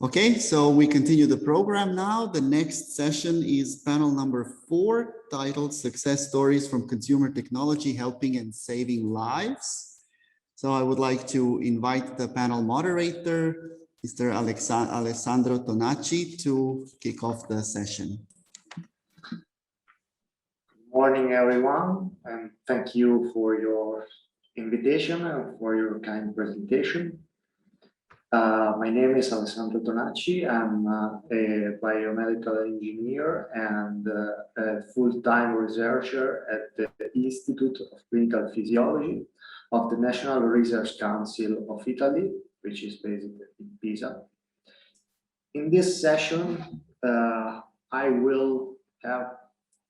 Okay, so we continue the program now. The next session is panel number 4, titled Success Stories from Consumer Technology Helping and Saving Lives. So I would like to invite the panel moderator, Mr. Alessandro Tonatchi, to kick off the session. Good morning, everyone, and thank you for your invitation and for your kind presentation. My name is Alessandro Tonatchi. I'm a biomedical engineer and a full-time researcher at the Institute of Clinical Physiology of the National Research Council of Italy, which is based in Pisa. In this session, I will have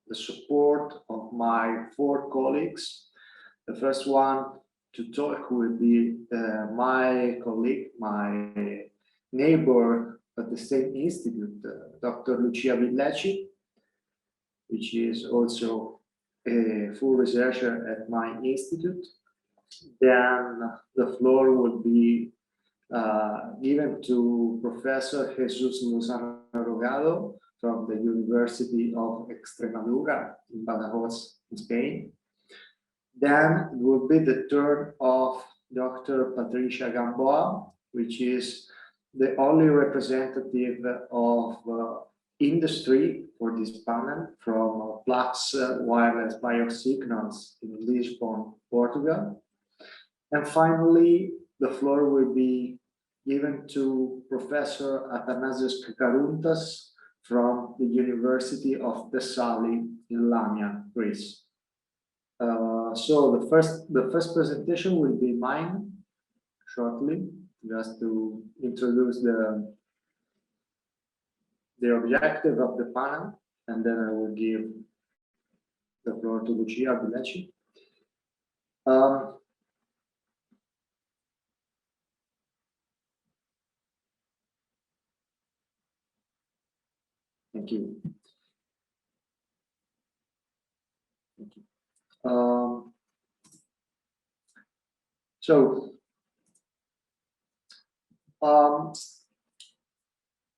the support of my 4 colleagues. The first one to talk will be my colleague, my neighbor at the same institute, Dr. Lucia Billeci, which is also a full researcher at my institute. Then the floor will be given to Professor Jesús Lozano from the University of Extremadura in Badajoz, in Spain. Then it will be the turn of Dr. Patricia Gamboa, which is the only representative of industry for this panel from Plugs Wireless Biosignals in Lisboa, Portugal. And finally, the floor will be given to Professor Athanasios Kakarountas from the University of Thessaly in Lamia, Greece. So the first presentation will be mine shortly, just to introduce the objective of the panel, and then I will give the floor to Lucia Billeci. Thank you. Thank you.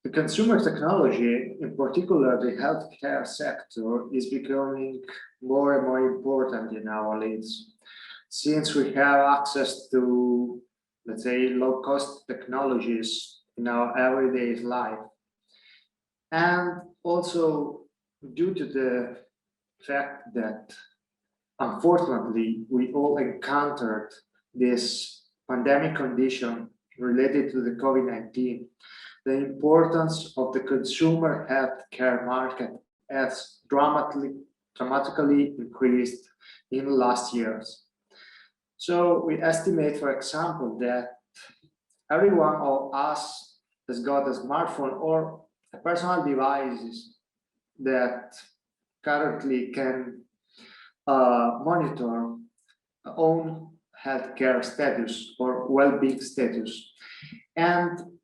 The consumer technology, in particular the healthcare sector, is becoming more and more important in our lives, since we have access to, let's say, low-cost technologies in our everyday life. And also due to the fact that, unfortunately, we all encountered this pandemic condition related to the COVID-19, the importance of the consumer healthcare market has dramatically increased in the last years. So we estimate, for example, that every one of us has got a smartphone or a personal device that currently can monitor own healthcare status or well-being status. And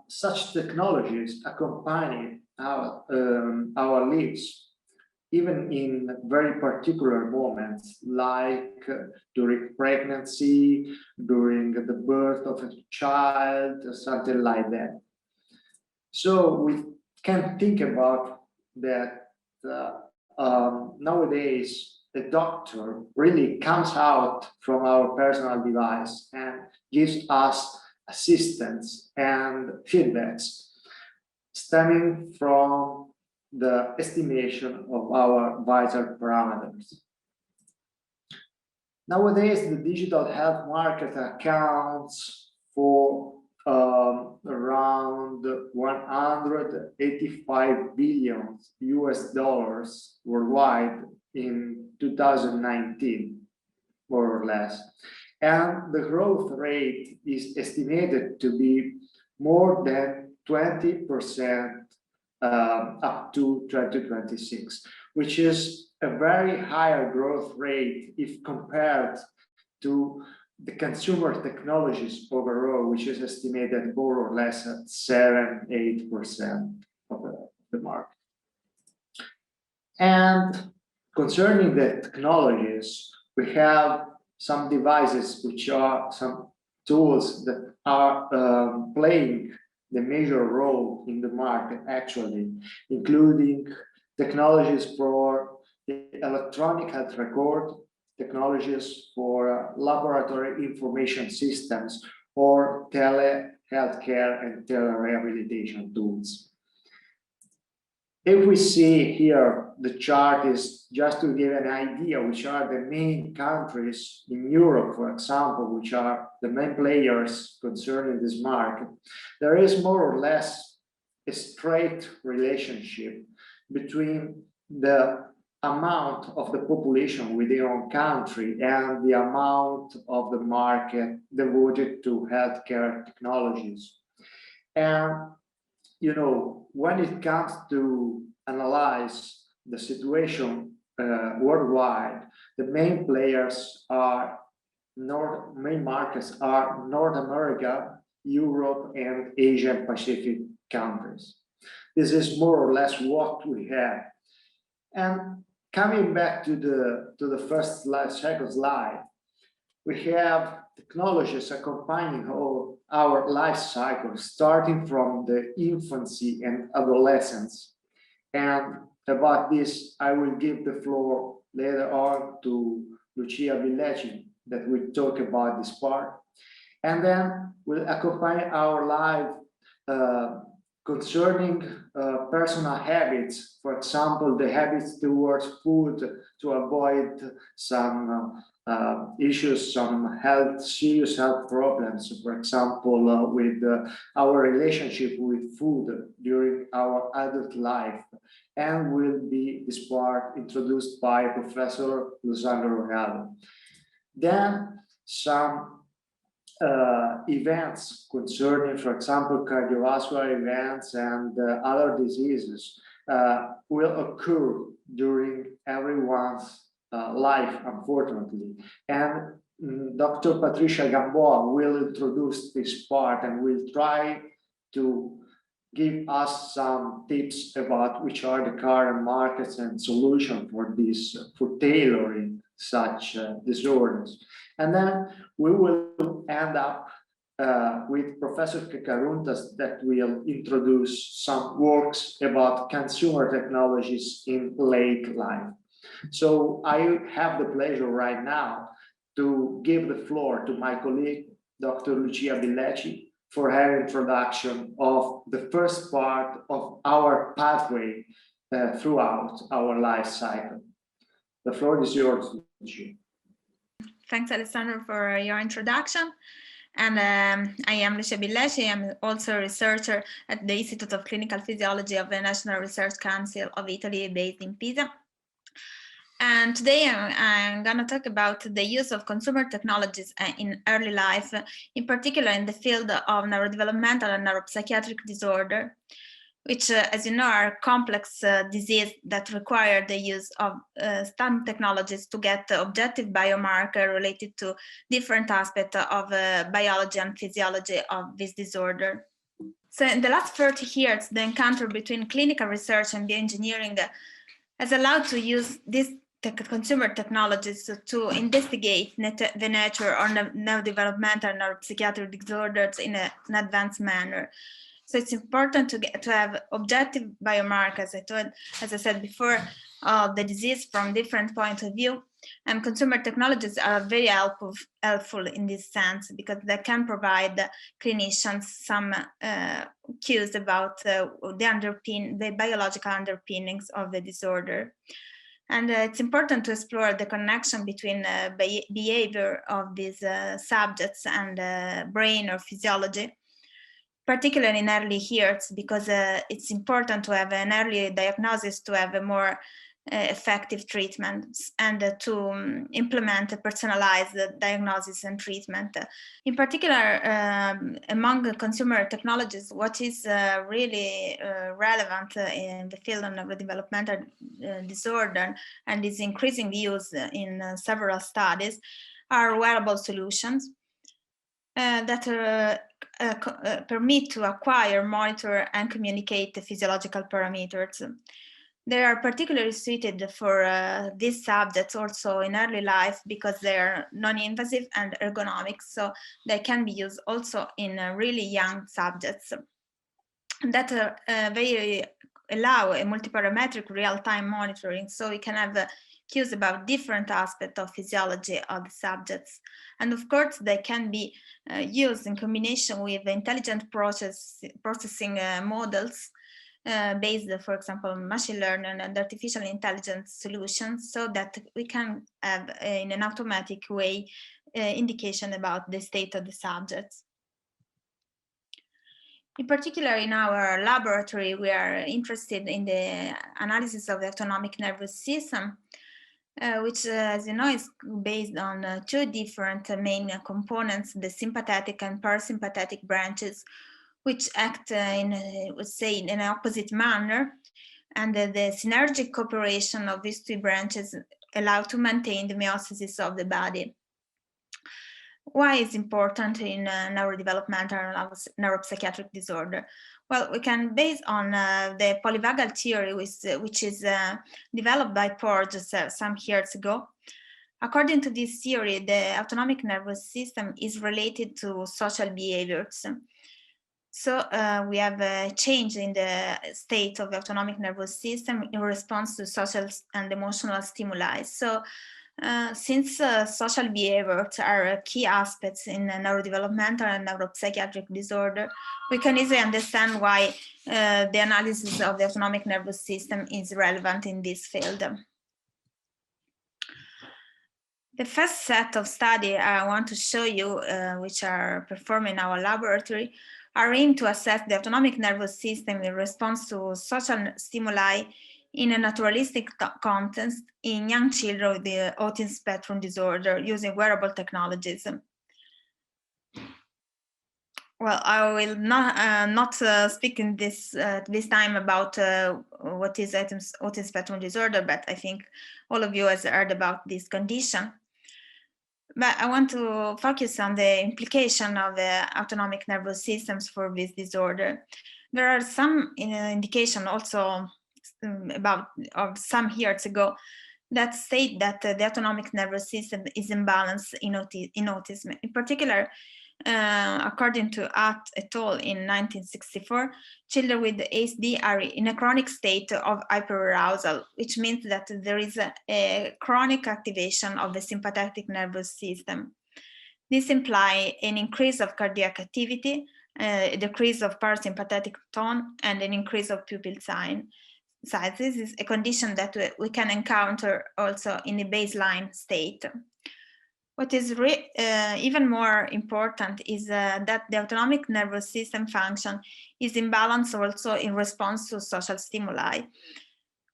such technologies accompany our lives, even in very particular moments, like during pregnancy, during the birth of a child, something like that. So we can think about that nowadays, the doctor really comes out from our personal device and gives us assistance and feedbacks stemming from the estimation of our vital parameters. Nowadays, the digital health market accounts for around 185 billion US dollars worldwide in 2019, more or less. And the growth rate is estimated to be more than 20% up to 2026, which is a very higher growth rate if compared to the consumer technologies overall, which is estimated more or less at 7–8% of the market. And concerning the technologies, we have some devices which are some tools that are playing the major role in the market actually, including technologies for the electronic health record, technologies for laboratory information systems, or telehealthcare and telerehabilitation tools. If we see here, the chart is just to give an idea which are the main countries in Europe, for example, which are the main players concerning this market. There is more or less a straight relationship between the amount of the population within our country and the amount of the market devoted to healthcare technologies. And you know, when it comes to analyze the situation worldwide, the main players are main markets are North America, Europe, and Asia Pacific countries. This is more or less what we have. And coming back to the first slide, second slide, we have technologies accompanying our life cycle, starting from the infancy and adolescence. And about this, I will give the floor later on to Lucia Billeci, that will talk about this part. And then we'll accompany our life concerning personal habits, for example, the habits towards food to avoid some issues, some serious health problems, for example, with our relationship with food during our adult life, and will be this part introduced by Professor Lozano. Then some events concerning, for example, cardiovascular events and other diseases will occur during everyone's life, unfortunately. And Dr. Patricia Gamboa will introduce this part and will try to give us some tips about which are the current markets and solutions for this, for tailoring such disorders. And then we will end up with Professor Kakarountas that will introduce some works about consumer technologies in late life. So I have the pleasure right now to give the floor to my colleague, Dr. Lucia Billeci, for her introduction of the first part of our pathway throughout our life cycle. The floor is yours, Lucia. Thanks, Alessandro, for your introduction. And I am Lucia Billeci. I'm also a researcher at the Institute of Clinical Physiology of the National Research Council of Italy, based in Pisa. And today I'm going to talk about the use of consumer technologies in early life, in particular in the field of neurodevelopmental and neuropsychiatric disorder, which, as you know, are complex diseases that require the use of some technologies to get objective biomarker related to different aspects of biology and physiology of this disorder. So in the last 30 years, the encounter between clinical research and bioengineering has allowed to use these consumer technologies to investigate the nature of neurodevelopmental and neuropsychiatric disorders in an advanced manner. So it's important to have objective biomarkers, as I said before, of the disease from different points of view. And consumer technologies are very helpful in this sense, because they can provide clinicians some cues about the biological underpinnings of the disorder. And it's important to explore the connection between behavior of these subjects and brain or physiology, particularly in early years, because it's important to have an early diagnosis to have a more effective treatment and to implement a personalized diagnosis and treatment. In particular, among consumer technologies, what is really relevant in the field of neurodevelopmental disorder and is increasing use in several studies are wearable solutions that permit to acquire, monitor, and communicate the physiological parameters. They are particularly suited for these subjects also in early life because they are non-invasive and ergonomic, so they can be used also in really young subjects. that they allow a multiparametric real-time monitoring, so we can have cues about different aspects of physiology of the subjects. And of course, they can be used in combination with intelligent processing models based, for example, on machine learning and artificial intelligence solutions, so that we can have, in an automatic way, indication about the state of the subjects. In particular, in our laboratory, we are interested in the analysis of the autonomic nervous system, which, as you know, is based on two different main components, the sympathetic and parasympathetic branches, which act in, let's say, in an opposite manner. And the synergic cooperation of these two branches allow to maintain the homeostasis of the body. Why is important in neurodevelopmental neuropsychiatric disorder? Well, we can base on the polyvagal theory, which is developed by Porges some years ago. According to this theory, the autonomic nervous system is related to social behaviors. So we have a change in the state of the autonomic nervous system in response to social and emotional stimuli. So since social behaviors are key aspects in neurodevelopmental and neuropsychiatric disorder, we can easily understand why the analysis of the autonomic nervous system is relevant in this field. The first set of study I want to show you, which are performed in our laboratory, are aimed to assess the autonomic nervous system in response to social stimuli in a naturalistic context in young children with the autism spectrum disorder using wearable technologies. Well, I will not speak in this time about what is autism spectrum disorder, but I think all of you has heard about this condition. But I want to focus on the implication of the autonomic nervous systems for this disorder. There are some indication also about some years ago that state that the autonomic nervous system is imbalanced in autism. In particular, according to At et al. In 1964, children with ASD are in a chronic state of hyperarousal, which means that there is a chronic activation of the sympathetic nervous system. This implies an increase of cardiac activity, a decrease of parasympathetic tone, and an increase of pupil size. This is a condition that we can encounter also in the baseline state. What is even more important is that the autonomic nervous system function is imbalanced also in response to social stimuli.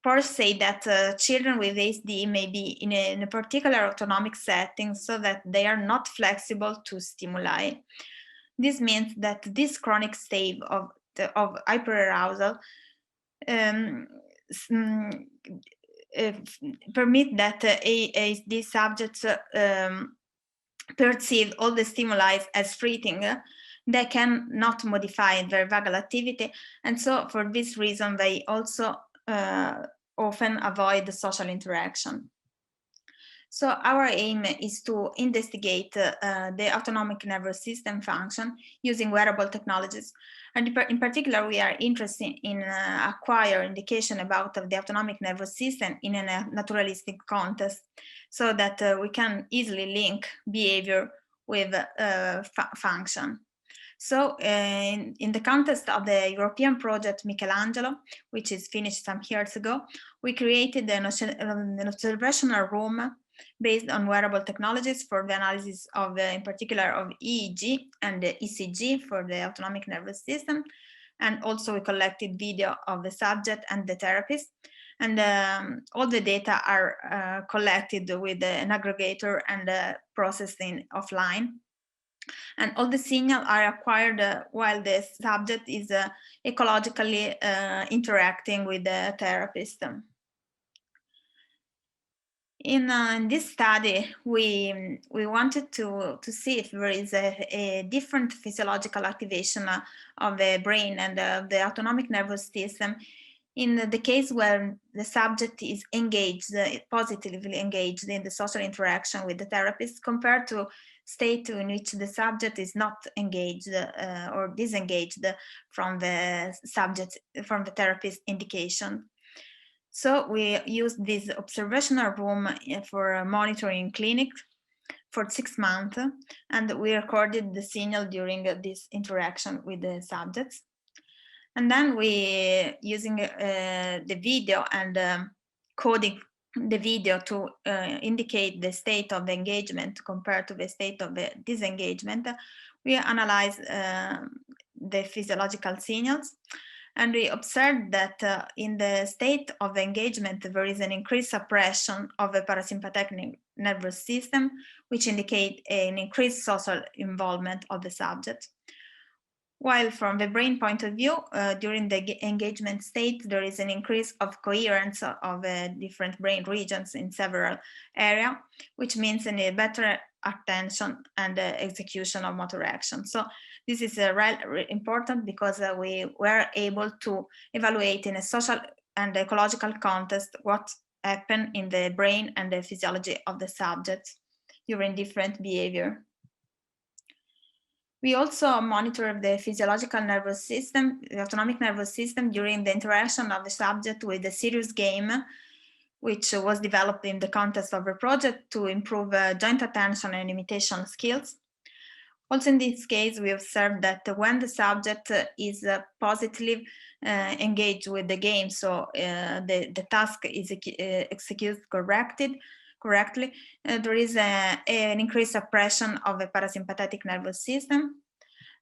Porges say that children with ASD may be in a particular autonomic setting so that they are not flexible to stimuli. This means that this chronic state of hyperarousal permit that ASD subjects perceive all the stimuli as fleeting. They cannot modify their vagal activity, and so for this reason they also often avoid the social interaction. So our aim is to investigate the autonomic nervous system function using wearable technologies. And in particular, we are interested in acquire indication about the autonomic nervous system in a naturalistic context, so that we can easily link behavior with function. So in the context of the European project Michelangelo, which is finished some years ago, we created an observational room based on wearable technologies for the analysis of, in particular, of EEG and the ECG for the autonomic nervous system. And also we collected video of the subject and the therapist. And all the data are collected with an aggregator and processed offline. And all the signals are acquired while the subject is ecologically interacting with the therapist. In this study, we wanted to see if there is a different physiological activation of the brain and the autonomic nervous system in the case where the subject is engaged, positively engaged in the social interaction with the therapist, compared to state in which the subject is not engaged or disengaged from the therapist indication. So we used this observational room for monitoring clinic for 6 months, and we recorded the signal during this interaction with the subjects. And then we, using the video and coding the video to indicate the state of the engagement compared to the state of the disengagement, we analyzed the physiological signals. And we observed that in the state of engagement, there is an increased suppression of the parasympathetic nervous system, which indicate an increased social involvement of the subject. While from the brain point of view, during the engagement state, there is an increase of coherence of different brain regions in several areas, which means a better attention and execution of motor action. So this is important because we were able to evaluate in a social and ecological context what happened in the brain and the physiology of the subject during different behavior. We also monitor the physiological nervous system, the autonomic nervous system, during the interaction of the subject with the serious game, which was developed in the context of a project to improve joint attention and imitation skills. Also in this case, we observed that when the subject is positively engaged with the game, so the task is executed correctly, there is an increased suppression of the parasympathetic nervous system.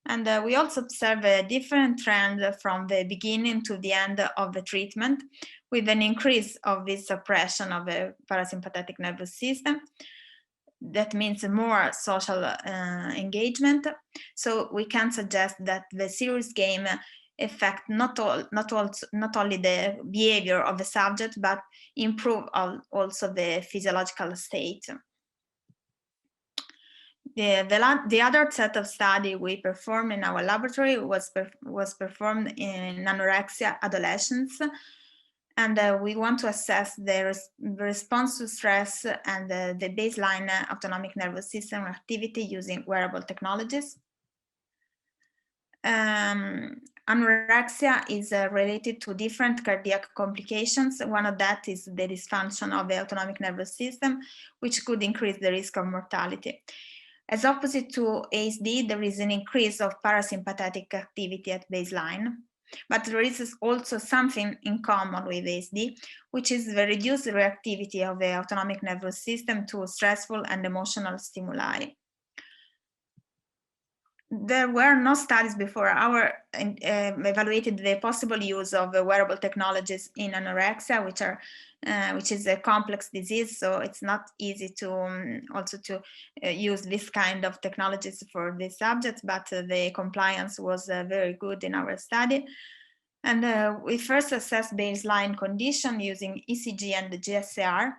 And we also observe a different trend from the beginning to the end of the treatment, with an increase of this suppression of the parasympathetic nervous system. That means more social engagement. So we can suggest that the serious game affect not only the behavior of the subject, but improve also the physiological state. The other set of study we performed in our laboratory was performed in anorexia adolescents, and we want to assess the response to stress and the baseline autonomic nervous system activity using wearable technologies. Anorexia is related to different cardiac complications. One of that is the dysfunction of the autonomic nervous system, which could increase the risk of mortality. As opposite to ASD, there is an increase of parasympathetic activity at baseline, but there is also something in common with ASD, which is the reduced reactivity of the autonomic nervous system to stressful and emotional stimuli. There were no studies before our evaluated the possible use of wearable technologies in anorexia, which is a complex disease, so it's not easy to use this kind of technologies for this subject, but the compliance was very good in our study. And we first assessed baseline condition using ECG and the GSR.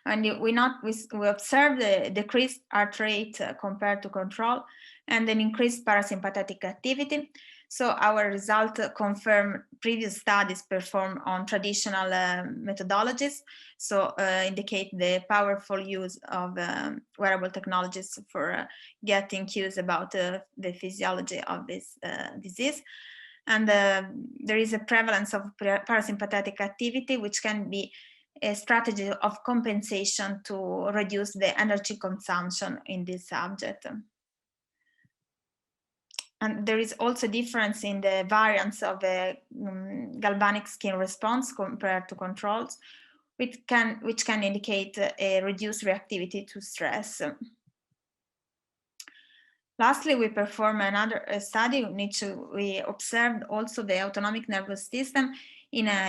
And we observed the decreased heart rate compared to control and an increased parasympathetic activity. So our result confirmed previous studies performed on traditional methodologies, so indicate the powerful use of wearable technologies for getting cues about the physiology of this disease. And there is a prevalence of parasympathetic activity, which can be a strategy of compensation to reduce the energy consumption in this subject. And there is also difference in the variance of the galvanic skin response compared to controls, which can indicate a reduced reactivity to stress. Lastly, we performed another study in which we observed also the autonomic nervous system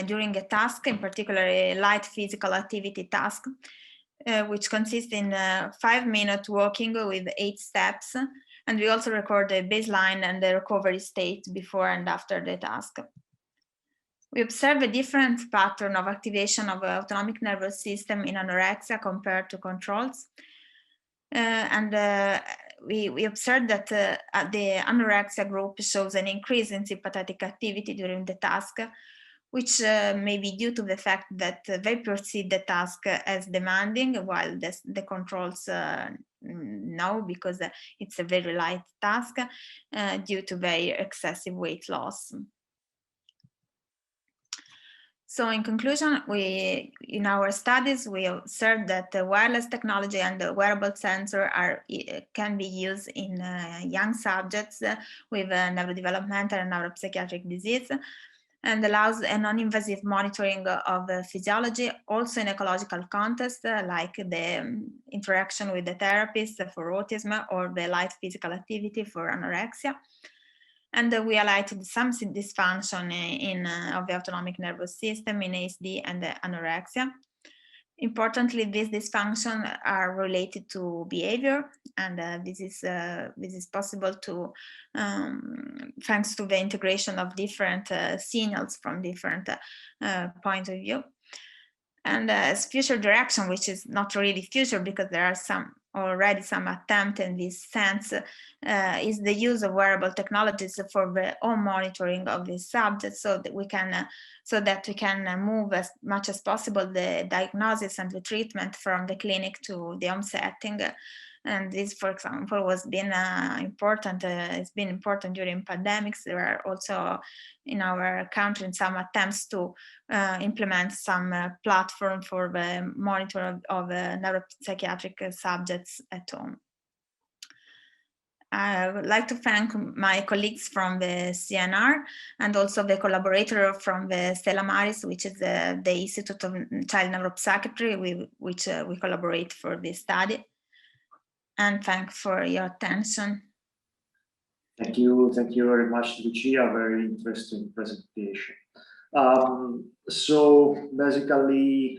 during a task, in particular a light physical activity task, which consists in 5-minute walking with 8 steps. And we also record the baseline and the recovery state before and after the task. We observe a different pattern of activation of the autonomic nervous system in anorexia compared to controls. We observed that the anorexia group shows an increase in sympathetic activity during the task, which may be due to the fact that they perceive the task as demanding, while the controls no, because it's a very light task due to very excessive weight loss. So in conclusion, in our studies, we observed that the wireless technology and the wearable sensor can be used in young subjects with neurodevelopmental and neuropsychiatric disease, and allows a non-invasive monitoring of physiology, also in ecological context, like the interaction with the therapist for autism or the light physical activity for anorexia. And we highlighted some dysfunction of the autonomic nervous system in ASD and anorexia. Importantly, these dysfunctions are related to behavior, and this is possible to thanks to the integration of different signals from different points of view. And as future direction, which is not really future because there are already some attempt in this sense, is the use of wearable technologies for the own monitoring of these subjects, so that we can move as much as possible the diagnosis and the treatment from the clinic to the home setting. And this, for example, it's been important during pandemics. There are also in our country some attempts to implement some platform for the monitor of neuropsychiatric subjects at home. I would like to thank my colleagues from the CNR and also the collaborator from the Stella Maris, which is the Institute of Child Neuropsychiatry, with which we collaborate for this study. And thanks for your attention. Thank you very much, Lucia. Very interesting presentation. So basically,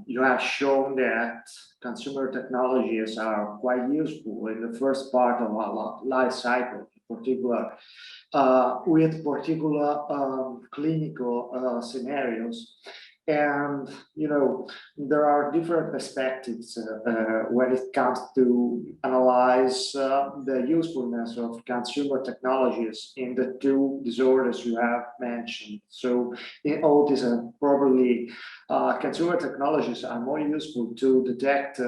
you have shown that consumer technologies are quite useful in the first part of our life cycle, in particular, with particular clinical scenarios. And, you know, there are different perspectives when it comes to analyze the usefulness of consumer technologies in the two disorders you have mentioned. So in autism, probably consumer technologies are more useful to detect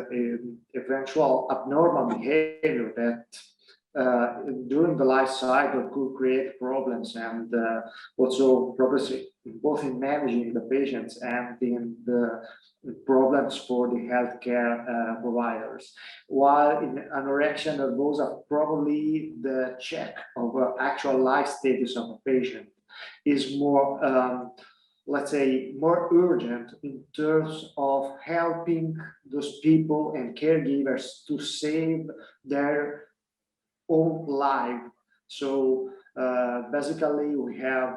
eventual abnormal behavior that during the life cycle could create problems, and also progressive both in managing the patients and in the problems for the healthcare providers. While in anorexia nervosa, probably the check of actual life status of a patient is more, let's say, more urgent in terms of helping those people and caregivers to save their own life. So basically, we have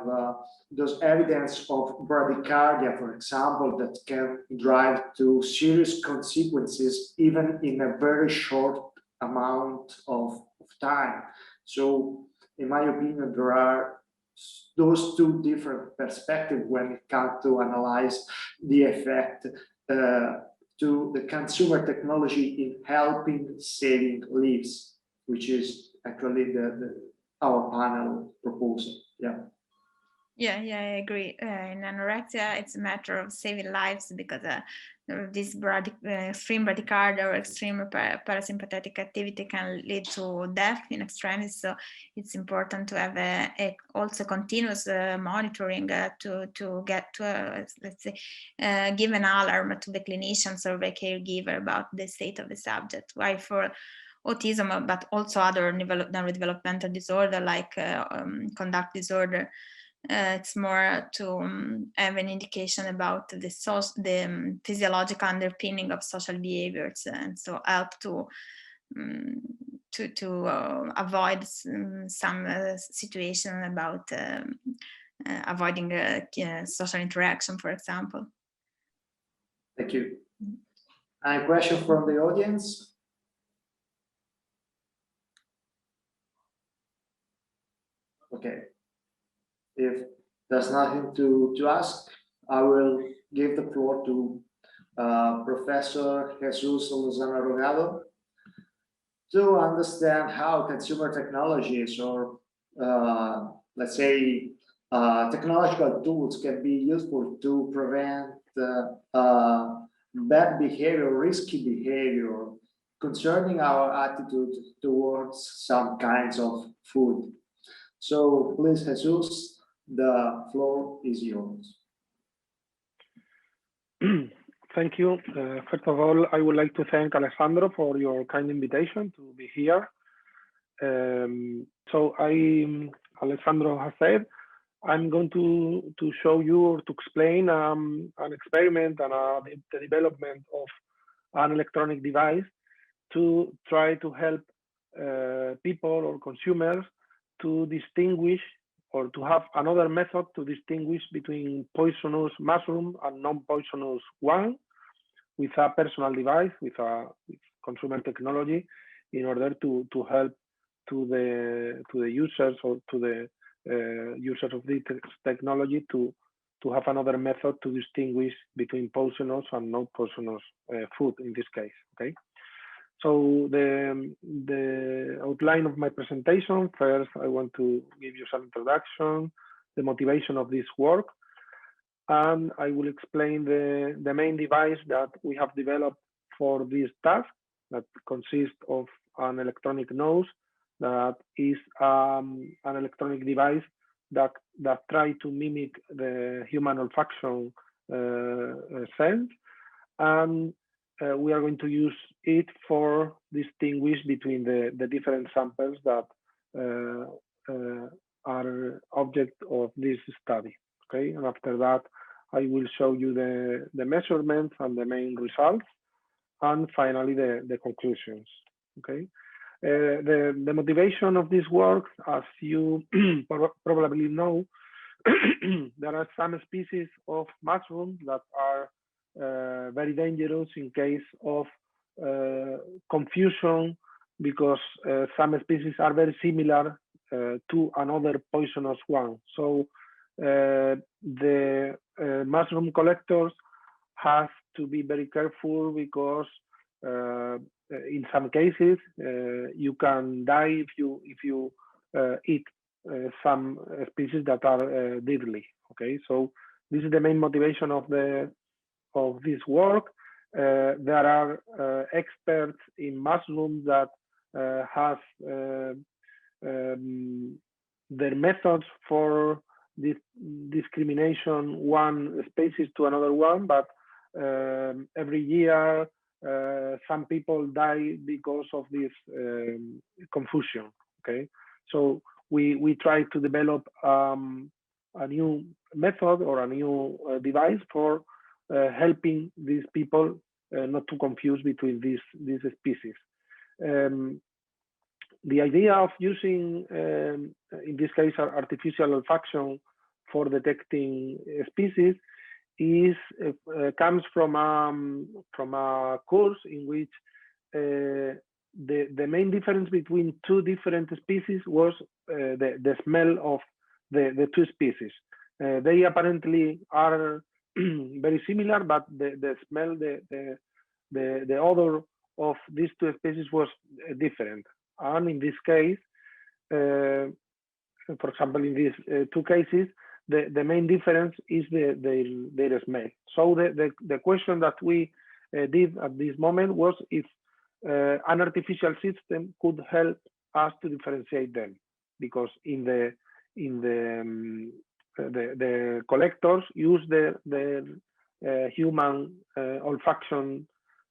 those evidence of bradycardia, for example, that can drive to serious consequences even in a very short amount of time. So in my opinion, there are those two different perspectives when it comes to analyze the effect to the consumer technology in helping saving lives, which is actually our panel proposal. Yeah, I agree. In anorexia, it's a matter of saving lives because this extreme bradycardia or extreme parasympathetic activity can lead to death in extremis. So it's important to have a also continuous monitoring to get to, let's say, give an alarm to the clinicians or the caregiver about the state of the subject. Why for autism, but also other neurodevelopmental disorder like conduct disorder, it's more to have an indication about the physiological underpinning of social behaviors, and so help to avoid some situation about avoiding social interaction, for example. Thank you. Any question from the audience? Okay. If there's nothing to ask, I will give the floor to Professor Jesús Lozano to understand how consumer technologies or let's say technological tools can be useful to prevent bad behavior, risky behavior concerning our attitude towards some kinds of food. So please, Jesús, the floor is yours. Thank you. First of all, I would like to thank Alessandro for your kind invitation to be here. Alessandro has said, I'm going to show you or to explain an experiment and the development of an electronic device to try to help people or consumers to distinguish or to have another method to distinguish between poisonous mushroom and non-poisonous one with a personal device, with consumer technology, in order to help to the users or to the users of this technology to have another method to distinguish between poisonous and non-poisonous food in this case. Okay. So the outline of my presentation, first I want to give you some introduction, the motivation of this work, and I will explain the main device that we have developed for this task that consists of an electronic nose that is an electronic device that try to mimic the human olfaction sense, and we are going to use it for distinguish between the different samples that are object of this study. Okay, and after that, I will show you the measurements and the main results, and finally the conclusions. Okay, the motivation of this work, as you probably know, there are some species of mushrooms that are very dangerous in case of confusion, because some species are very similar to another poisonous one. So the mushroom collectors have to be very careful, because in some cases you can die if you eat some species that are deadly. Okay, so this is the main motivation of this work. There are experts in mushrooms that have their methods for this discrimination one species to another one, but every year some people die because of this confusion. Okay, so we try to develop a new method or a new device for helping these people not to confuse between these species. The idea of using, in this case, artificial olfaction for detecting species comes from a course in which the main difference between two different species was the smell of the two species. They apparently are very similar, but the smell, the odor of these two species was different. And in this case, for example, in these two cases, the main difference is their smell. So the question that we did at this moment was if an artificial system could help us to differentiate them, because in the collectors use the human olfaction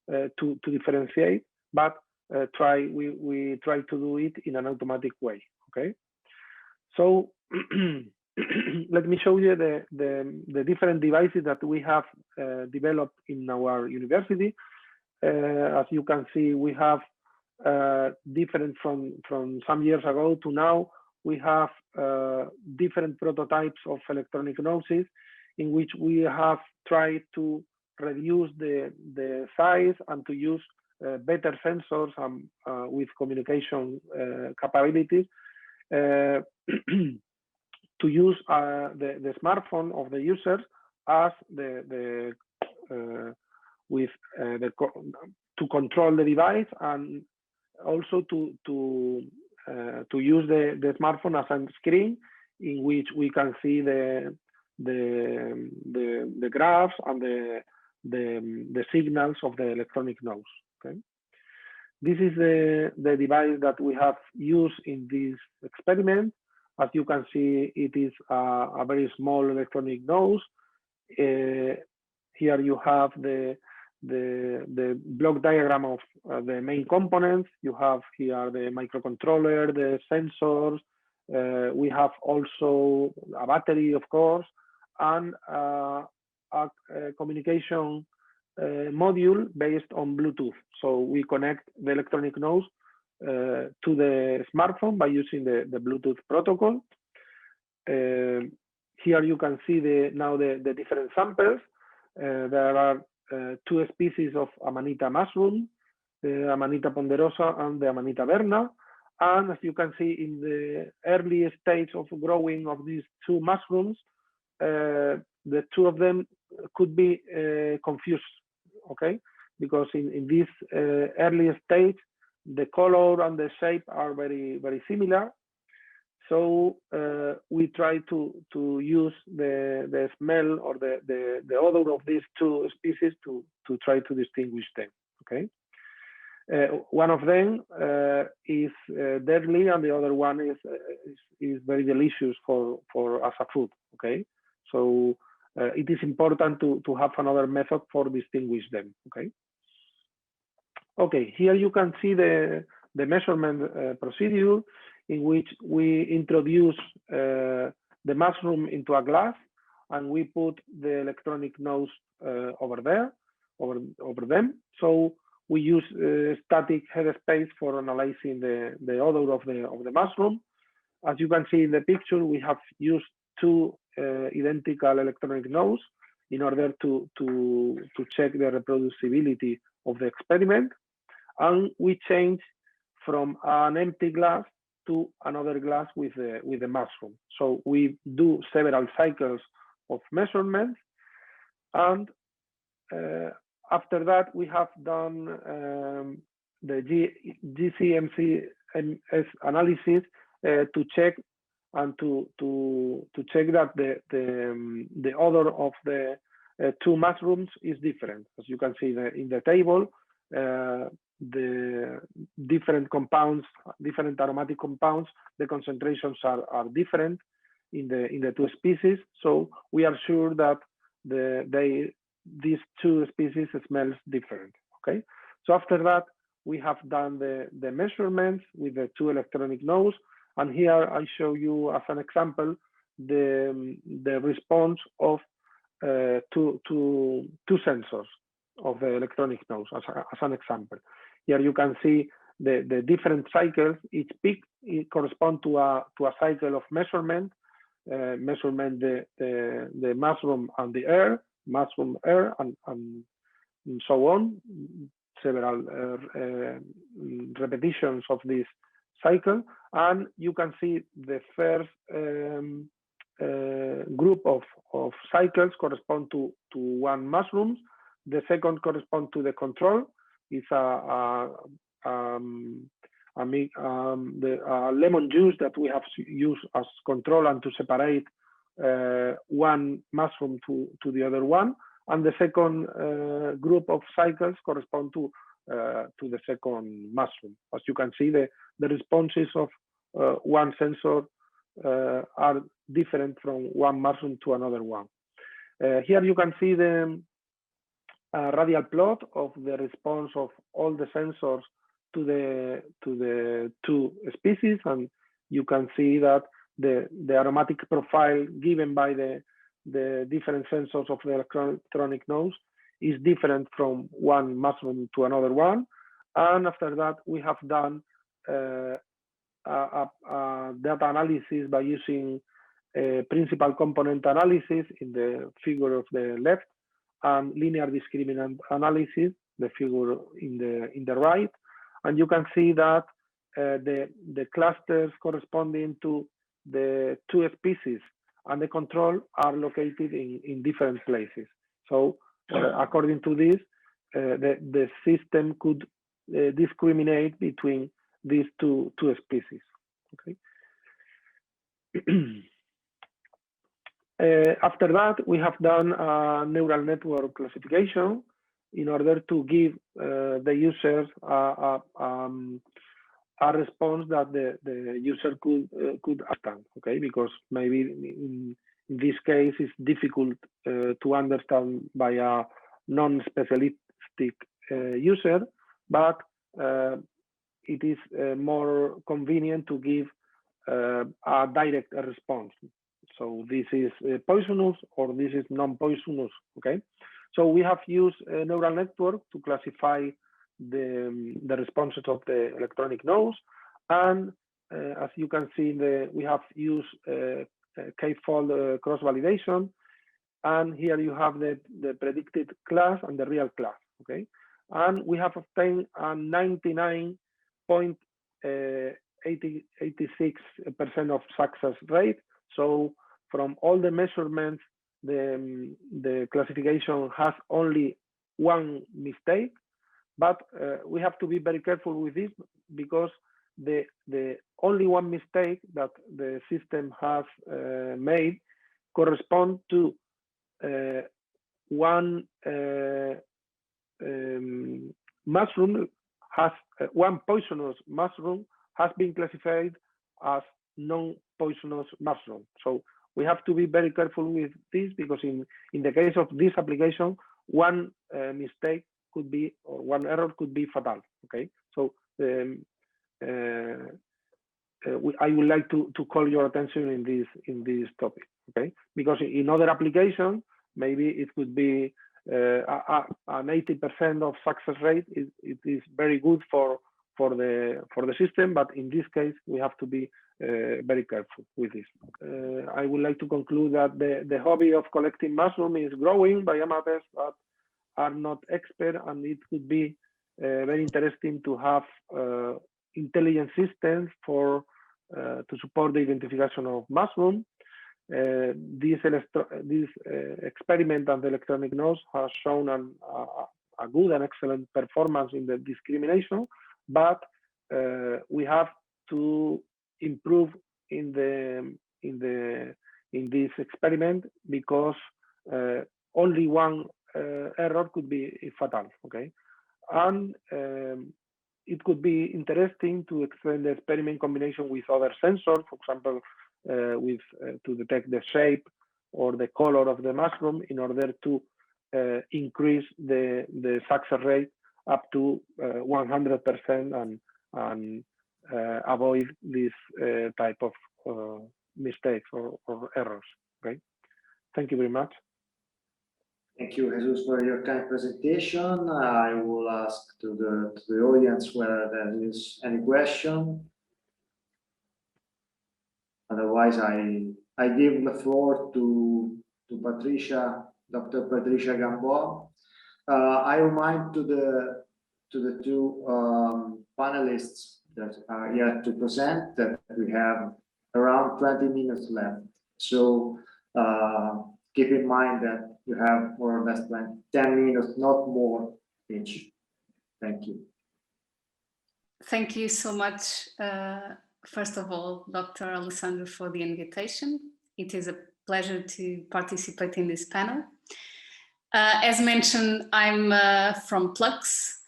to differentiate, but we try to do it in an automatic way. Okay, so let me show you the different devices that we have developed in our university. As you can see, we have different from some years ago to now. We have different prototypes of electronic noses in which we have tried to reduce the size and to use better sensors with communication capabilities to use the smartphone of the users as to control the device, and also to use the smartphone as a screen in which we can see the graphs and the signals of the electronic nose. Okay, this is the device that we have used in this experiment. As you can see, it is a very small electronic nose. Here you have the block diagram of the main components. You have here the microcontroller, the sensors. We have also a battery, of course, and a communication module based on Bluetooth. So we connect the electronic nose to the smartphone by using the Bluetooth protocol. Here you can see now the different samples. There are 2 species of Amanita mushroom, the Amanita ponderosa and the Amanita verna. And as you can see in the early stage of growing of these 2 mushrooms, the 2 of them could be confused, okay? Because in this early stage, the color and the shape are very, very similar. So we try to use the smell or the odor of these 2 species to try to distinguish them, okay? One of them is deadly, and the other one is very delicious for as a food, okay? So it is important to have another method for distinguish them, okay? Okay, here you can see the measurement procedure in which we introduce the mushroom into a glass, and we put the electronic nose over them. So we use static headspace for analyzing the odor of the mushroom. As you can see in the picture, we have used 2 identical electronic noses in order to check the reproducibility of the experiment. And we change from an empty glass to another glass with the mushroom. So we do several cycles of measurements, and after that we have done the GCMS analysis to check and to check that the odor of the 2 mushrooms is different. As you can see in the table, the different compounds, different aromatic compounds, the concentrations are different in the 2 species. So we are sure that these 2 species smells different, okay? So after that, we have done the measurements with the 2 electronic noses. And here I show you as an example, the response of 2 sensors of the electronic nose as an example. Here you can see the different cycles. Each peak corresponds to a cycle of measurement, the mushroom and the air, mushroom, air, and so on. Several repetitions of this cycle, and you can see the first group of cycles correspond to 1 mushroom. The second corresponds to the control. It's a lemon juice that we have used as control and to separate 1 mushroom to the other one. And the second group of cycles correspond to the second mushroom. As you can see, the responses of 1 sensor are different from 1 mushroom to another one. Here you can see the radial plot of the response of all the sensors to the 2 species, and you can see that the aromatic profile given by the different sensors of the electronic nose is different from 1 mushroom to another one. And after that, we have done data analysis by using principal component analysis in the figure of the left, and linear discriminant analysis, the figure in the right. And you can see that the clusters corresponding to the 2 species and the control are located in different places. So according to this, the system could discriminate between these two species. Okay. After that, we have done a neural network classification in order to give the user a response that the user could understand, okay? Because maybe in this case it's difficult to understand by a non-specialistic user, but it is more convenient to give a direct response. So this is poisonous or this is non-poisonous, okay? So we have used a neural network to classify the responses of the electronic nose, and as you can see, we have used k-fold cross-validation, and here you have the predicted class and the real class, okay? And we have obtained a 99.86% of success rate. So from all the measurements, the classification has only one mistake, but we have to be very careful with this because the only one mistake that the system has made correspond to one mushroom has one poisonous mushroom has been classified as non-poisonous mushroom. So we have to be very careful with this because in the case of this application, one mistake could be, or one error could be fatal, okay? So I would like to call your attention in this topic, okay? Because in other applications, maybe it could be an 80% of success rate. It is very good for the system, but in this case, we have to be very careful with this. I would like to conclude that the hobby of collecting mushroom is growing by amateurs that are not expert, and it could be very interesting to have intelligent systems to support the identification of mushroom. This experiment on the electronic nose has shown a good and excellent performance in the discrimination, but we have to improve in this experiment because only one error could be fatal, okay? And it could be interesting to extend the experiment combination with other sensors, for example, to detect the shape or the color of the mushroom in order to increase the success rate up to 100% and avoid this type of mistakes or errors, okay? Thank you very much. Thank you, Jesús, for your kind presentation. I will ask to the audience whether there is any question. Otherwise, I give the floor to Patricia, Dr. Patricia Gamboa. I remind to the two panelists that are yet to present that we have around 20 minutes left. So keep in mind that you have more or less 10 minutes, not more each. Thank you. Thank you so much. First of all, Dr. Alessandro, for the invitation. It is a pleasure to participate in this panel. As mentioned, I'm from Plugs,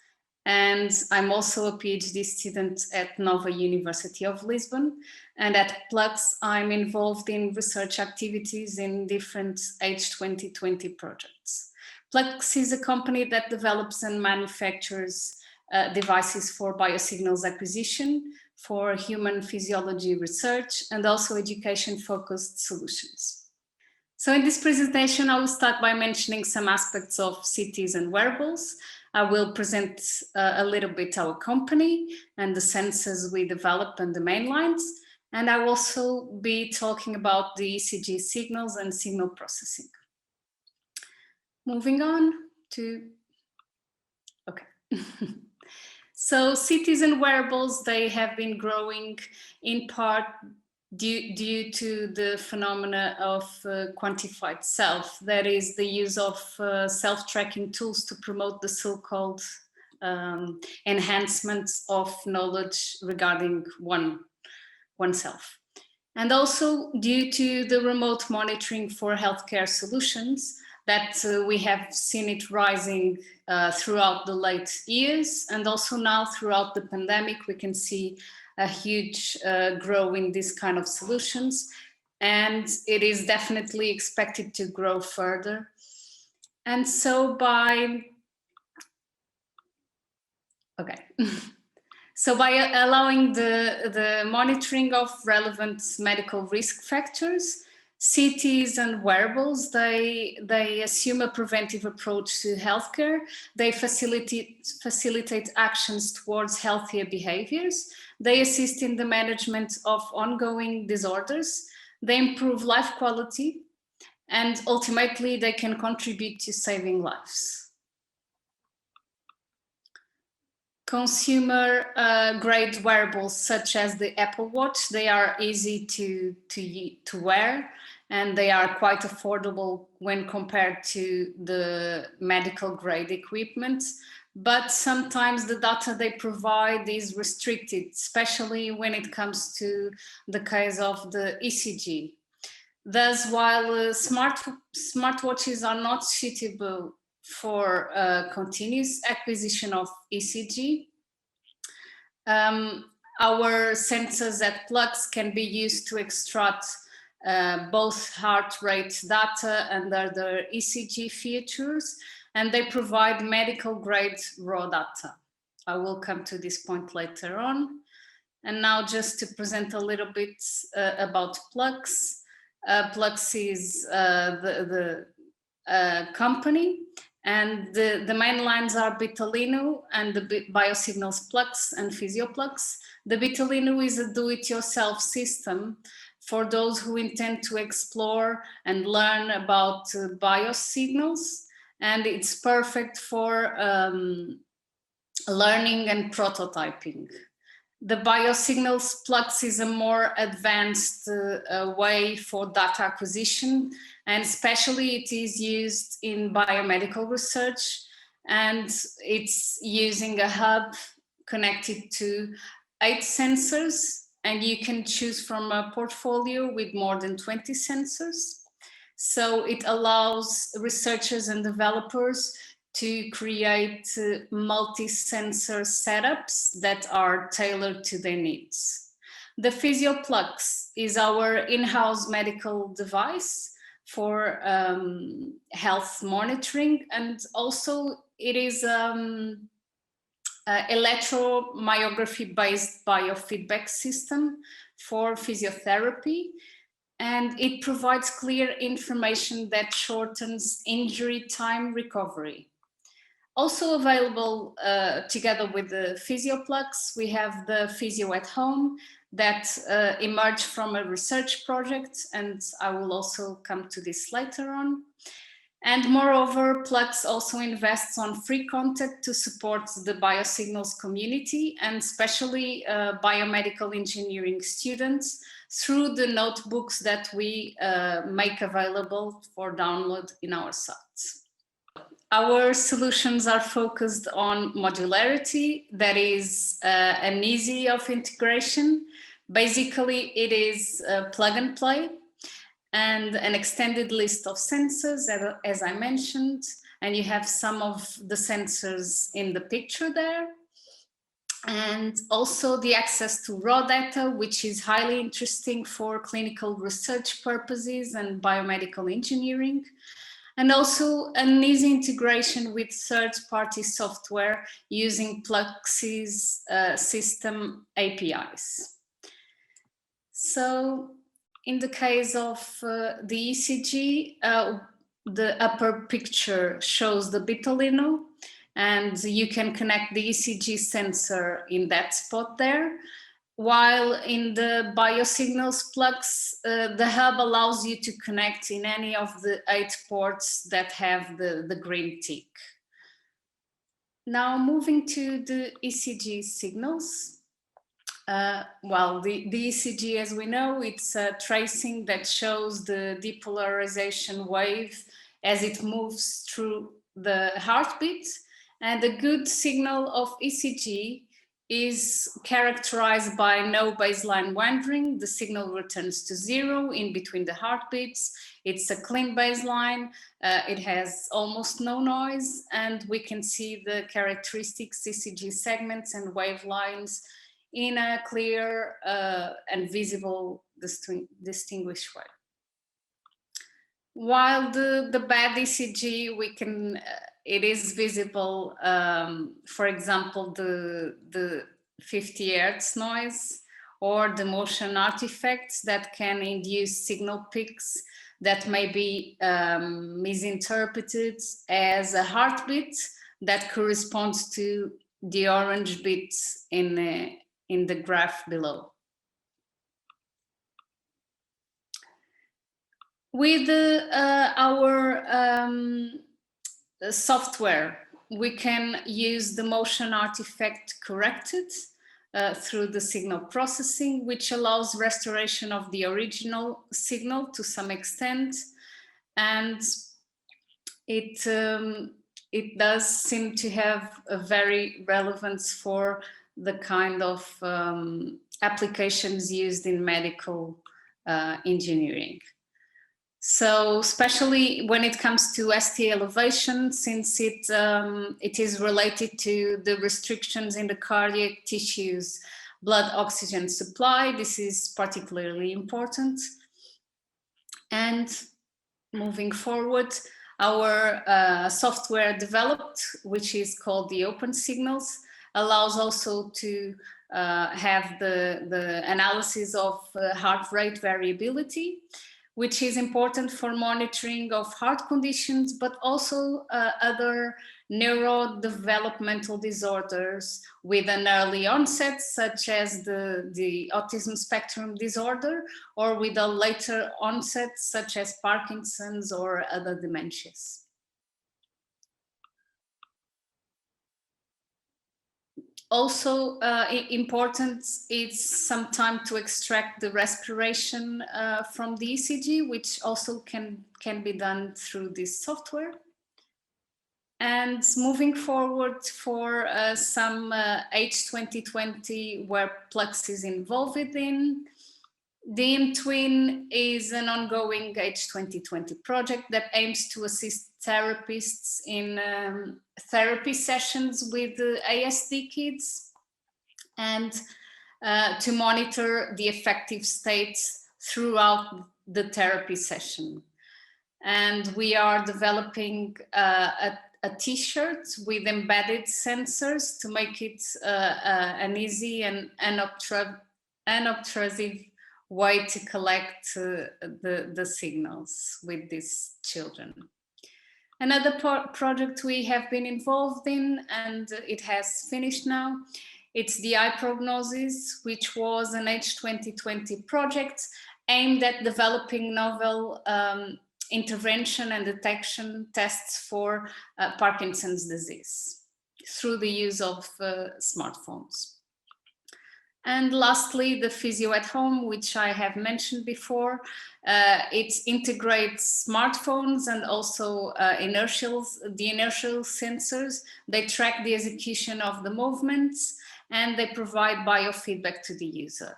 and I'm also a PhD student at Nova University of Lisbon. And at Plugs, I'm involved in research activities in different H2020 projects. Plugs is a company that develops and manufactures devices for biosignals acquisition, for human physiology research, and also education-focused solutions. So in this presentation, I will start by mentioning some aspects of CTs and wearables. I will present a little bit our company and the sensors we develop and the main lines. And I will also be talking about the Ecg signals and signal processing. Moving on to, okay. So CTs and wearables, they have been growing in part due to the phenomena of quantified self. That is the use of self-tracking tools to promote the so-called enhancements of knowledge regarding oneself. And also due to the remote monitoring for healthcare solutions, that we have seen it rising throughout the late years, and also now throughout the pandemic, we can see a huge growth in this kind of solutions, and it is definitely expected to grow further. And so by allowing the monitoring of relevant medical risk factors, CTs and wearables, they assume a preventive approach to healthcare. They facilitate actions towards healthier behaviors. They assist in the management of ongoing disorders. They improve life quality, and ultimately they can contribute to saving lives. Consumer grade wearables such as the Apple Watch, they are easy to wear, and they are quite affordable when compared to the medical grade equipment. But sometimes the data they provide is restricted, especially when it comes to the case of the ECG. Thus, while smartwatches are not suitable for continuous acquisition of ECG, our sensors at Plugs can be used to extract both heart rate data and other ECG features, and they provide medical grade raw data. I will come to this point later on. And now just to present a little bit about Plugs. Plugs is the company, and the main lines are Bitalino and the Biosignals Plugs and Physioplugs. The Bitalino is a do-it-yourself system for those who intend to explore and learn about biosignals, and it's perfect for learning and prototyping. The Biosignals Plugs is a more advanced way for data acquisition, and especially it is used in biomedical research, and it's using a hub connected to 8 sensors, and you can choose from a portfolio with more than 20 sensors. So it allows researchers and developers to create multi-sensor setups that are tailored to their needs. The Physioplugs is our in-house medical device for health monitoring, and also it is electromyography-based biofeedback system for physiotherapy, and it provides clear information that shortens injury time recovery. Also available together with the Physioplugs, we have the Physio at Home that emerged from a research project, and I will also come to this later on. And moreover, Plugs also invests on free content to support the biosignals community, and especially biomedical engineering students, through the notebooks that we make available for download in our sites. Our solutions are focused on modularity, that is an easy of integration. Basically, it is plug and play, and an extended list of sensors, as I mentioned, and you have some of the sensors in the picture there. And also the access to raw data, which is highly interesting for clinical research purposes and biomedical engineering. And also an easy integration with third-party software using Plugs' system APIs. So in the case of the ECG, the upper picture shows the Bitalino, and you can connect the ECG sensor in that spot there. While in the Biosignals Plugs, the hub allows you to connect in any of the 8 ports that have the green tick. Now moving to the ECG signals. Well, the ECG, as we know, it's a tracing that shows the depolarization wave as it moves through the heartbeat. And a good signal of ECG is characterized by no baseline wandering. The signal returns to 0 in between the heartbeats. It's a clean baseline. It has almost no noise, and we can see the characteristic ECG segments and wavelines in a clear and visible, distinguished way. While the bad ECG, we can, it is visible, for example, the 50 Hertz noise or the motion artifacts that can induce signal peaks that may be misinterpreted as a heartbeat that corresponds to the orange bits in the graph below. With our software, we can use the motion artifact corrected through the signal processing, which allows restoration of the original signal to some extent. And it does seem to have a very relevance for the kind of applications used in medical engineering. So especially when it comes to ST elevation, since it is related to the restrictions in the cardiac tissues, blood oxygen supply, this is particularly important. And moving forward, our software developed, which is called the Open Signals, allows also to have the analysis of heart rate variability, which is important for monitoring of heart conditions, but also other neurodevelopmental disorders with an early onset, such as the autism spectrum disorder, or with a later onset, such as Parkinson's or other dementias. Also important is some time to extract the respiration from the ECG, which also can be done through this software. And moving forward for some H2020 where Plux is involved in, the InTwin is an ongoing H2020 project that aims to assist therapists in therapy sessions with ASD kids and to monitor the affective states throughout the therapy session. And we are developing a t-shirt with embedded sensors to make it an easy and unobtrusive way to collect the signals with these children. Another project we have been involved in, and it has finished now, it's the Prognosis, which was an H2020 project aimed at developing novel intervention and detection tests for Parkinson's disease through the use of smartphones. And lastly, the Physio at Home, which I have mentioned before. It integrates smartphones and also the inertial sensors. They track the execution of the movements and they provide biofeedback to the user.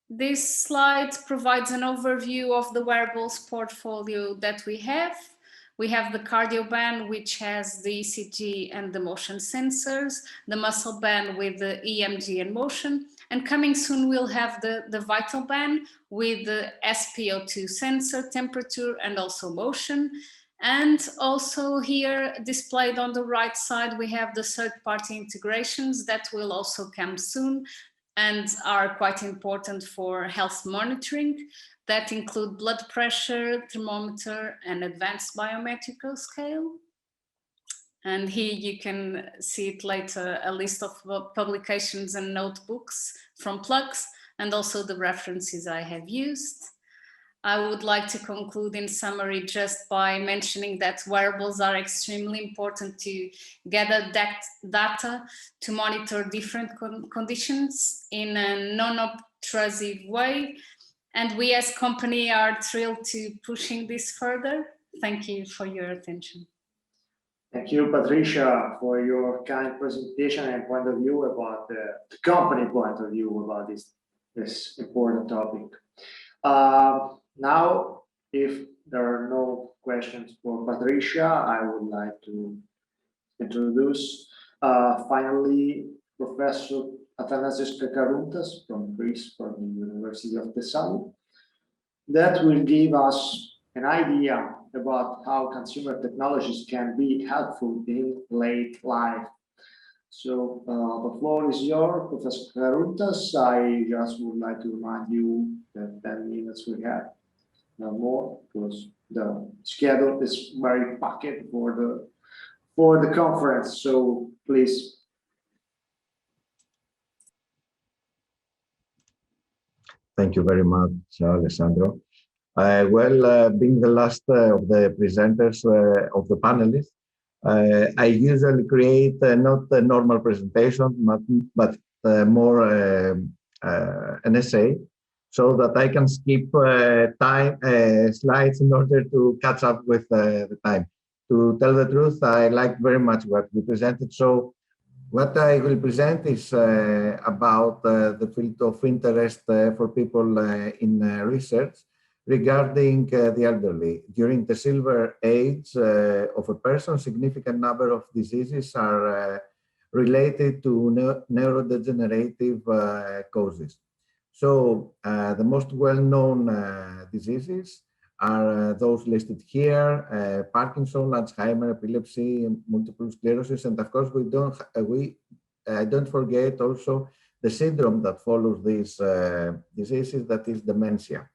This slide provides an overview of the wearables portfolio that we have. We have the cardio band, which has the ECG and the motion sensors, the muscle band with the EMG and motion, and coming soon we'll have the vital band with the SpO2 sensor, temperature, and also motion. And also here displayed on the right side, we have the third-party integrations that will also come soon and are quite important for health monitoring. That include blood pressure, thermometer, and advanced biometrical scale. And here you can see it later, a list of publications and notebooks from Plux, and also the references I have used. I would like to conclude in summary just by mentioning that wearables are extremely important to gather data to monitor different conditions in a non-obtrusive way. And we as company are thrilled to pushing this further. Thank you for your attention. Thank you, Patricia, for your kind presentation and point of view about the company point of view about this important topic. Now, if there are no questions for Patricia, I would like to introduce finally Professor Athanasios Kakarountas from Greece, from the University of Thessaly. That will give us an idea about how consumer technologies can be helpful in late life. So the floor is yours, Professor Kakarountas. I just would like to remind you that 10 minutes we have, no more, because the schedule is very packed for the conference. So please. Thank you very much, Alessandro. Being the last of the presenters of the panelists, I usually create not a normal presentation, but more an essay, so that I can skip slides in order to catch up with the time. To tell the truth, I liked very much what we presented. So what I will present is about the field of interest for people in research regarding the elderly. During the silver age of a person, significant number of diseases are related to neurodegenerative causes. So the most well-known diseases are those listed here: Parkinson, Alzheimer, epilepsy, multiple sclerosis, and of course I don't forget also the syndrome that follows these diseases, that is dementia.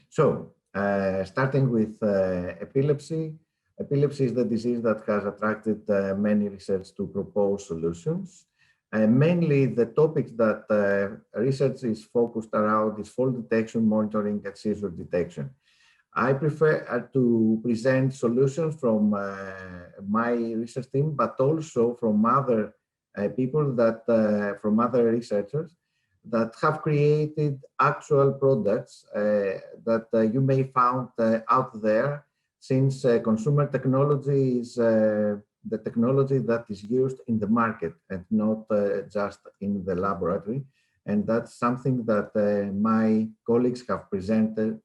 So starting with epilepsy. Epilepsy is the disease that has attracted many research to propose solutions. Mainly the topics that research is focused around is fall detection, monitoring, and seizure detection. I prefer to present solutions from my research team, but also from other people that, from other researchers that have created actual products that you may find out there, since consumer technology is the technology that is used in the market and not just in the laboratory. And that's something that my colleagues have presented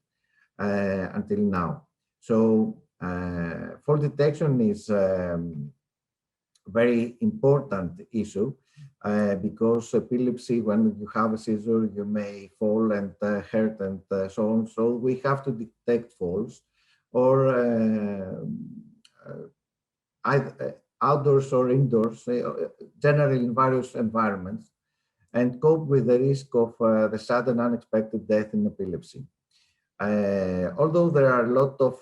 until now. So fall detection is very important issue because epilepsy, when you have a seizure, you may fall and hurt and so on. So we have to detect falls, or either outdoors or indoors, generally in various environments, and cope with the risk of the sudden unexpected death in epilepsy. Although there are a lot of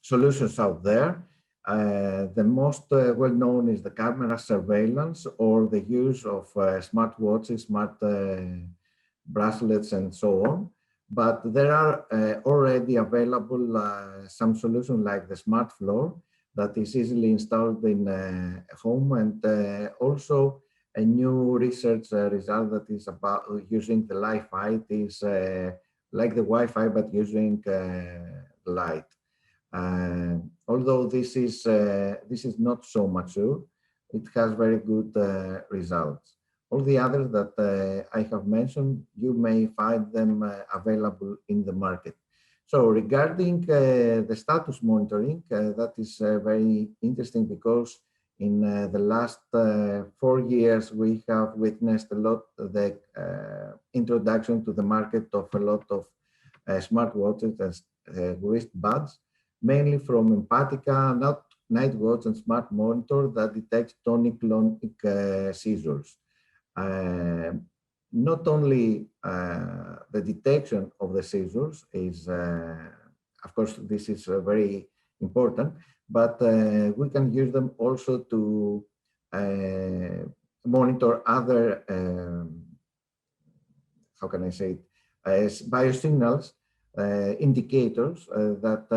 solutions out there, the most well-known is the camera surveillance, or the use of smartwatches, smart bracelets, and so on. But there are already available some solutions like the smart floor that is easily installed in a home, and also a new research result that is about using the Wi-Fi. It is like the Wi-Fi, but using light. Although this is not so mature, it has very good results. All the others that I have mentioned, you may find them available in the market. So regarding the status monitoring, that is very interesting, because in the last 4 years, we have witnessed a lot of the introduction to the market of a lot of smartwatches and wristbands, mainly from Empatica, night watch, and smart monitor that detects tonic-clonic seizures. Not only the detection of the seizures is, of course, this is very important, but we can use them also to monitor other, how can I say it, biosignals, indicators that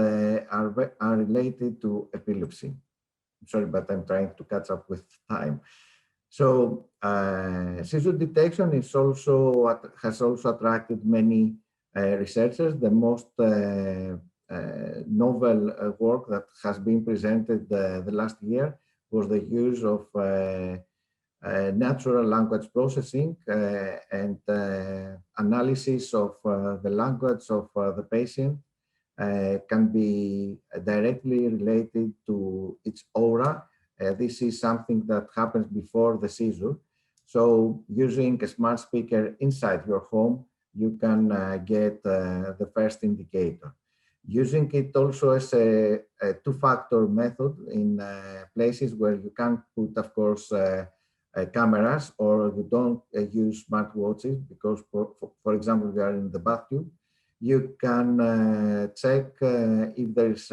are related to epilepsy. I'm sorry, but I'm trying to catch up with time. So seizure detection is also has also attracted many researchers. The most novel work that has been presented the last year was the use of natural language processing and analysis of the language of the patient can be directly related to its aura. This is something that happens before the seizure. So using a smart speaker inside your home, you can get the first indicator. Using it also as a two-factor method in places where you can't put, of course, cameras, or you don't use smartwatches because, for example, we are in the bathtub, you can check if there is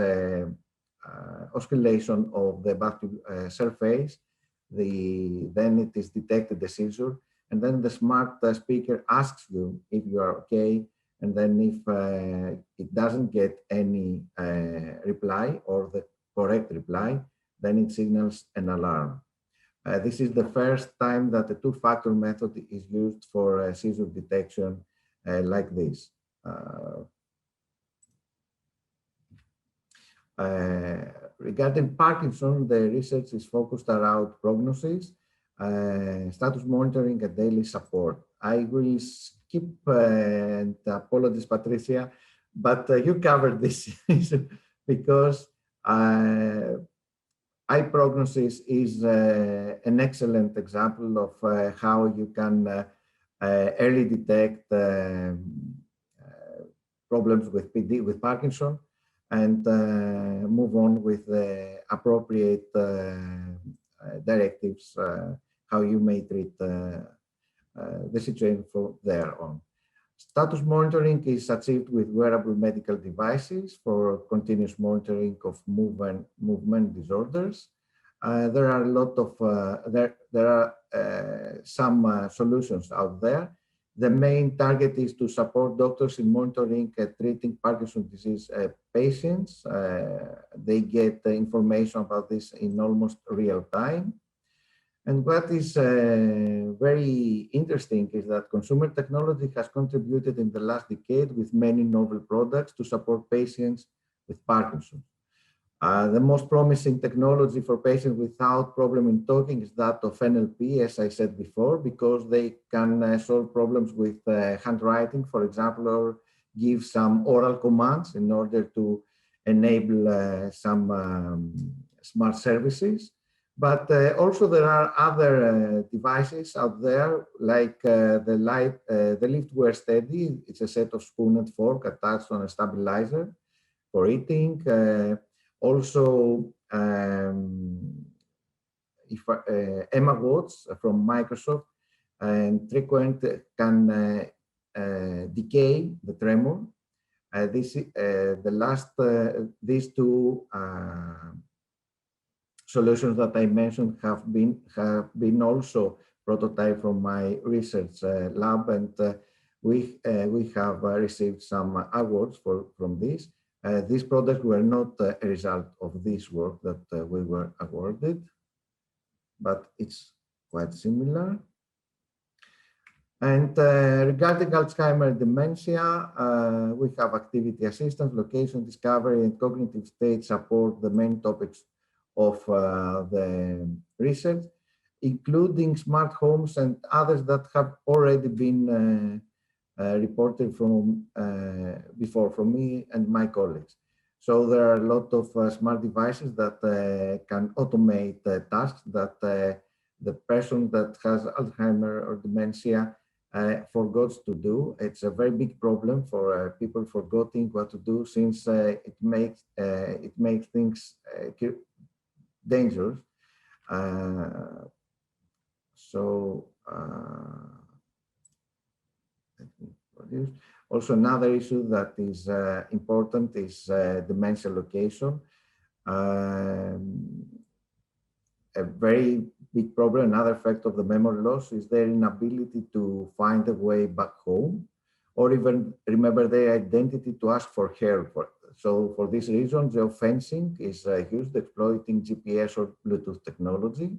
oscillation of the bathtub surface, then it is detected the seizure, and then the smart speaker asks you if you are okay, and then if it doesn't get any reply or the correct reply, then it signals an alarm. This is the first time that the two-factor method is used for seizure detection like this. Regarding Parkinson, the research is focused around prognosis, status monitoring, and daily support. I will skip and apologies, Patricia, but you covered this because eye prognosis is an excellent example of how you can early detect problems with Parkinson and move on with the appropriate directives, how you may treat the situation from there on. Status monitoring is achieved with wearable medical devices for continuous monitoring of movement disorders. There are a lot of there are some solutions out there. The main target is to support doctors in monitoring and treating Parkinson's disease patients. They get information about this in almost real time. And what is very interesting is that consumer technology has contributed in the last decade with many novel products to support patients with Parkinson's. The most promising technology for patients without problem in talking is that of NLP, as I said before, because they can solve problems with handwriting, for example, or give some oral commands in order to enable some smart services. But also there are other devices out there, like the Liftware Steady. It's a set of spoon and fork attached on a stabilizer for eating. Also, Emma Watts from Microsoft and Frequent can decay the tremor. These two solutions that I mentioned have been also prototyped from my research lab, and we have received some awards from this. These products were not a result of this work that we were awarded, but it's quite similar. And regarding Alzheimer dementia, we have activity assistance, location discovery, and cognitive state support, the main topics of the research, including smart homes and others that have already been reported from before from me and my colleagues. So there are a lot of smart devices that can automate tasks that the person that has Alzheimer or dementia forgets to do. It's a very big problem for people forgetting what to do, since it makes things dangerous. Also, another issue that is important is dementia location. A very big problem, another effect of the memory loss, is their inability to find a way back home, or even remember their identity to ask for help. So for this reason, geofencing is used, exploiting GPS or Bluetooth technology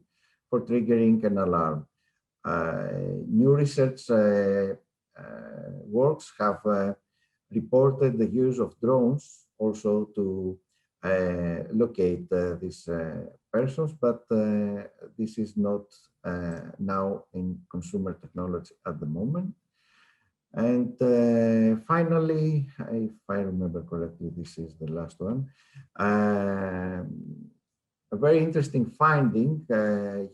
for triggering an alarm. New research works have reported the use of drones also to locate these persons, but this is not now in consumer technology at the moment. And finally, if I remember correctly, this is the last one. A very interesting finding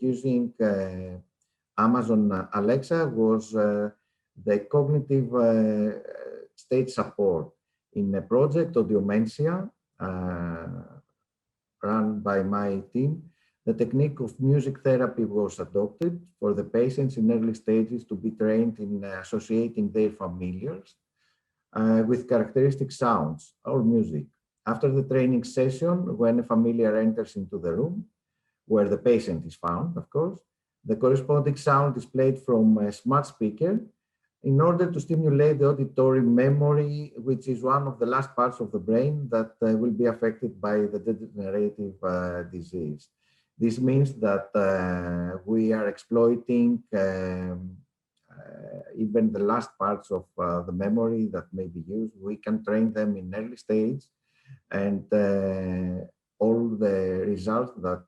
using Amazon Alexa was the cognitive state support in a project of Dementia run by my team. The technique of music therapy was adopted for the patients in early stages to be trained in associating their familiars with characteristic sounds or music. After the training session, when a familiar enters into the room, where the patient is found, of course, the corresponding sound is played from a smart speaker in order to stimulate the auditory memory, which is one of the last parts of the brain that will be affected by the degenerative disease. This means that we are exploiting even the last parts of the memory that may be used. We can train them in early stage, and all the results that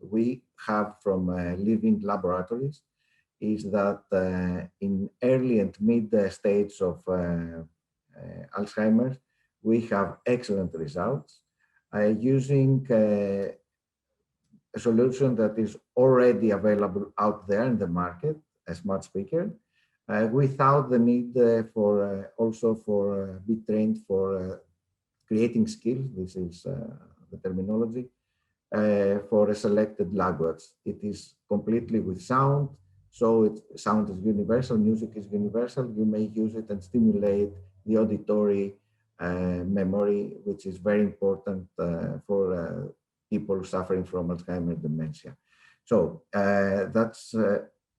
we have from living laboratories is that in early and mid stage of Alzheimer's, we have excellent results using a solution that is already available out there in the market, a smart speaker, without the need for also for be trained for creating skills. This is the terminology for a selected language. It is completely with sound. So sound is universal, music is universal. You may use it and stimulate the auditory memory, which is very important for people suffering from Alzheimer's dementia. So that's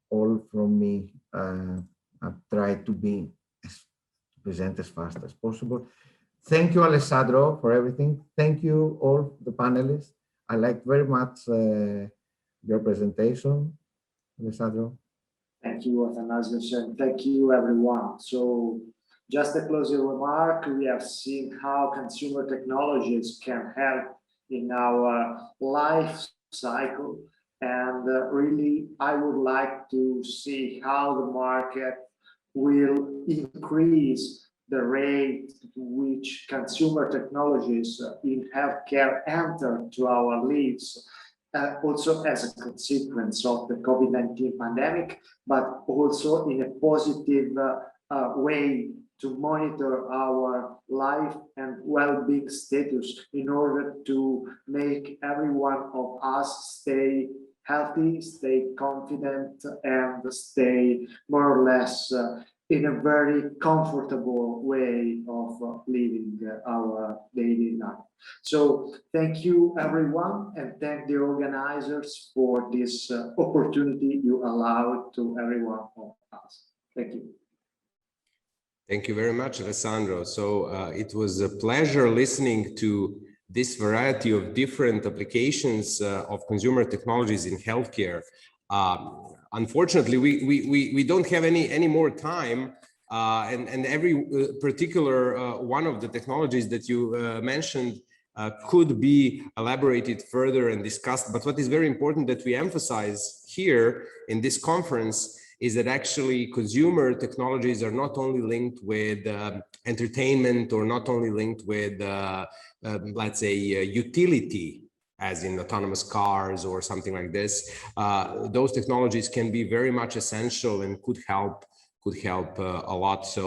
all from me. I've tried to present as fast as possible. Thank you, Alessandro, for everything. Thank you, all the panelists. I liked very much your presentation, Alessandro. Thank you, Athanasios, and thank you, everyone. So just a closing remark, we have seen how consumer technologies can help in our life cycle. And really, I would like to see how the market will increase the rate at which consumer technologies in healthcare enter to our lives, also as a consequence of the COVID-19 pandemic, but also in a positive way to monitor our life and well-being status in order to make every one of us stay healthy, stay confident, and stay more or less in a very comfortable way of living our daily life. So thank you, everyone, and thank the organizers for this opportunity you allowed to every one of us. Thank you. Thank you very much, Alessandro. So it was a pleasure listening to this variety of different applications of consumer technologies in healthcare. Unfortunately, we don't have any more time, and every particular one of the technologies that you mentioned could be elaborated further and discussed. But what is very important that we emphasize here in this conference is that actually consumer technologies are not only linked with entertainment or not only linked with, let's say, utility, as in autonomous cars or something like this. Those technologies can be very much essential and could help a lot. So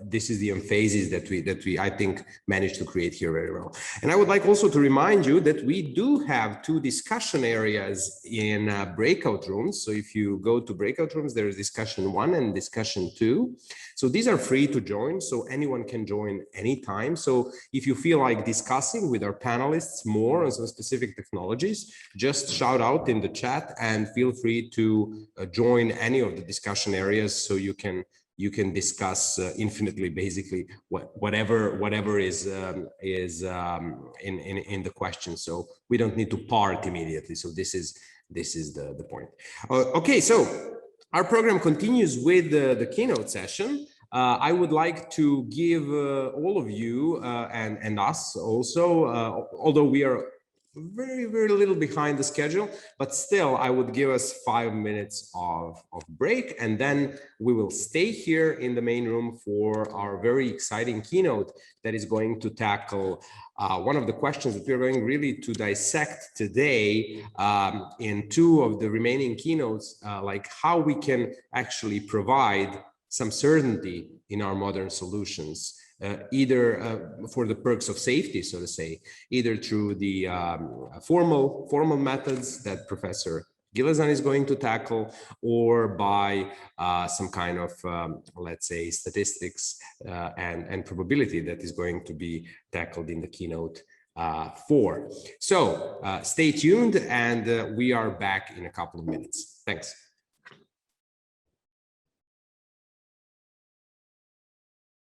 this is the emphasis that we I think managed to create here very well. And I would like also to remind you that we do have 2 discussion areas in breakout rooms. So if you go to breakout rooms, there is discussion 1 and discussion 2. So these are free to join, so anyone can join anytime. So if you feel like discussing with our panelists more on some specific technologies, just shout out in the chat and feel free to join any of the discussion areas, so you can discuss infinitely, basically whatever is in the question. So we don't need to part immediately. So this is the point. Okay, so our program continues with the keynote session. I would like to give all of you and us also, although we are very little behind the schedule, but still I would give us 5 minutes of break, and then we will stay here in the main room for our very exciting keynote that is going to tackle one of the questions that we're going really to dissect today in 2 of the remaining keynotes, like how we can actually provide some certainty in our modern solutions. Either for the perks of safety, so to say, either through the formal methods that Professor Gilazan is going to tackle, or by some kind of, let's say, statistics and probability that is going to be tackled in the keynote 4. So stay tuned, and we are back in a couple of minutes. Thanks.